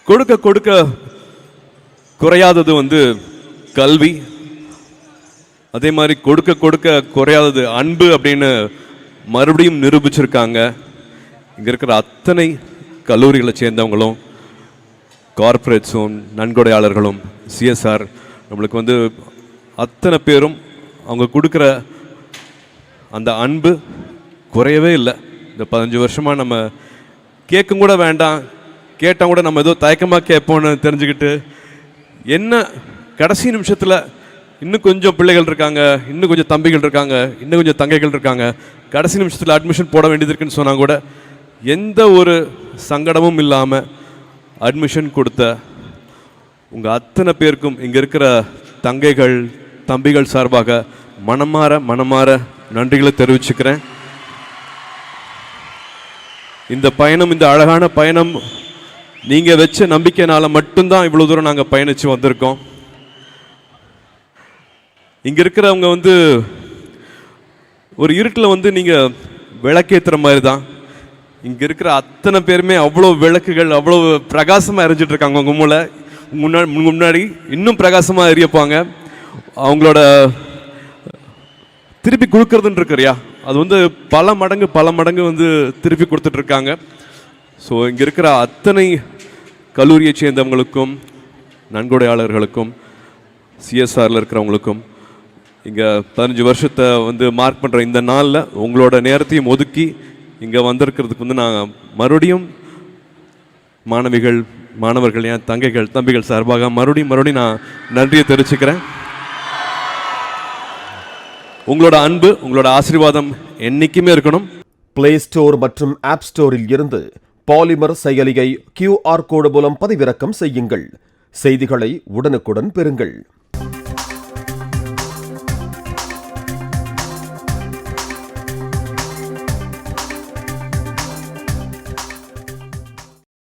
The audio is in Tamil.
கொடுக்க கொடுக்க குறையாதது வந்து கல்வி, அதே மாதிரி கொடுக்க கொடுக்க குறையாதது அன்பு அப்படின்னு மறுபடியும் நிரூபிச்சிருக்காங்க. இங்கே இருக்கிற அத்தனை கல்லூரிகளை சேர்ந்தவங்களும் கார்ப்பரேட்ஸும் நன்கொடையாளர்களும் சிஎஸ்ஆர் நம்மளுக்கு வந்து அத்தனை பேரும் அவங்க கொடுக்குற அந்த அன்பு குறையவே இல்லை. இந்த 15 வருஷமாக நம்ம கேட்கும் கூட வேண்டாம், கேட்டால் கூட நம்ம ஏதோ தயக்கமாக கேட்போன்னு தெரிஞ்சுக்கிட்டு என்ன கடைசி நிமிஷத்தில் இன்னும் கொஞ்சம் பிள்ளைகள் இருக்காங்க, இன்னும் கொஞ்சம் தம்பிகள் இருக்காங்க, இன்னும் கொஞ்சம் தங்கைகள் இருக்காங்க, கடைசி நிமிஷத்தில் அட்மிஷன் போட வேண்டியது இருக்குன்னு சொன்னால் கூட எந்த ஒரு சங்கடமும் இல்லாமல் அட்மிஷன் கொடுத்த உங்கள் அத்தனை பேருக்கும் இங்கே இருக்கிற தங்கைகள் தம்பிகள் சார்பாக மனமாற நன்றிகளை தெரிவிச்சுக்கிறேன். இந்த பயணம், இந்த அழகான பயணம் நீங்கள் வச்ச நம்பிக்கையினால் மட்டும்தான் இவ்வளோ தூரம் நாங்கள் பயணித்து வந்திருக்கோம். இங்கே இருக்கிறவங்க வந்து ஒரு இருட்டில் வந்து நீங்கள் விளக்கேற்றுற மாதிரி தான். இங்கே இருக்கிற அத்தனை பேருமே அவ்வளோ விளக்குகள் அவ்வளோ பிரகாசமாக எரிஞ்சிட்டு இருக்காங்க. உங்கள் மூளை முன்னாடி இன்னும் பிரகாசமாக எரியப்பாங்க. அவங்களோட திருப்பி கொடுக்கறதுன்னு இருக்கிறியா, அது வந்து பல மடங்கு வந்து திருப்பி கொடுத்துட்ருக்காங்க. ஸோ இங்கே இருக்கிற அத்தனை கல்லூரியை சேர்ந்தவங்களுக்கும் நன்கொடையாளர்களுக்கும் சிஎஸ்ஆரில் இருக்கிறவங்களுக்கும் இங்கே 15 வருஷத்தை வந்து மார்க் பண்ணுற இந்த நாளில் உங்களோட நேரத்தையும் ஒதுக்கி இங்கே வந்திருக்கிறதுக்கு வந்து நான் மறுபடியும் மாணவர்கள் என் தங்கைகள் தம்பிகள் சார்பாக மறுபடியும் நான் நன்றியை தெரிவிச்சுக்கிறேன். உங்களோட அன்பு, உங்களோட ஆசீர்வாதம் என்னைக்குமே இருக்கணும். பிளே ஸ்டோர் மற்றும் ஆப் ஸ்டோரில் இருந்து பாலிமர் செயலியை QR கோடு மூலம் பதிவிறக்கம் செய்யுங்கள். செய்திகளை உடனுக்குடன் பெறுங்கள்.